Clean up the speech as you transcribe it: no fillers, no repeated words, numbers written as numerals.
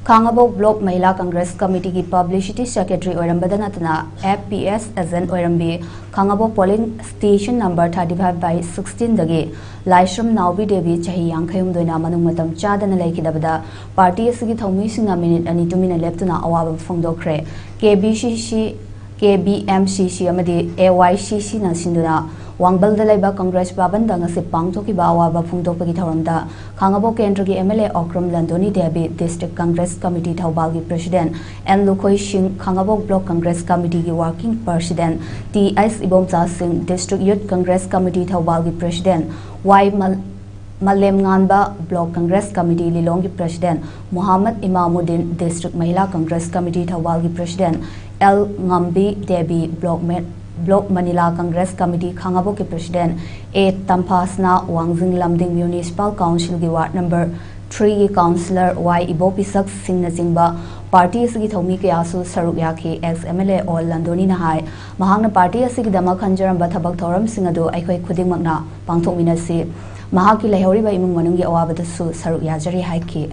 Khangabok Block Mahila Congress Committee की Publicity Secretary ओरंबदन अतना FPS agent ओरंबी Khangabok Polling Station number 35/16 दगे Laishram नाउबी देवी चाही यांखयम दोइना मनुंग मतम चादन लाइखिदबदा party असगी थौमी सिंगा मिनिट अनि तुमिना leptuna awaba fongdokkhre KBMCC amadi AYCC na sinduna Wangbal Dalaiba Congress Babanda ngasi pangthoki ba awaba phungdokpagi thoramda Khangabok Kendra gi MLA Okram Landoni Debi District Congress Committee Thaubal gi President N Lukhoi Singh Khangabok Block Congress Committee gi Working President TS Ibomcha Singh District Youth Congress Committee Thaubal gi President Y Malem Nganba Block Congress Committee Lilong gi President Muhammad Imamuddin District Mahila Congress Committee Thaubal gi President L Ngambi Debi Block Manila Congress Committee Khangabok ki President A Tampasna Wangjing Lamding Municipal Council gi Ward number 3 ki Councillor Y Ibopisak Singh na jingba Party asigi thomi ke asu saruk yakhi ex MLA All Landoni na hai mahangna party asigi dama khanjaram ba thabak thoram sing adu aikhoi khudingmakna pangthokminasi mahaki lehori ba imung manungi awabadasu saruk yajari hai ki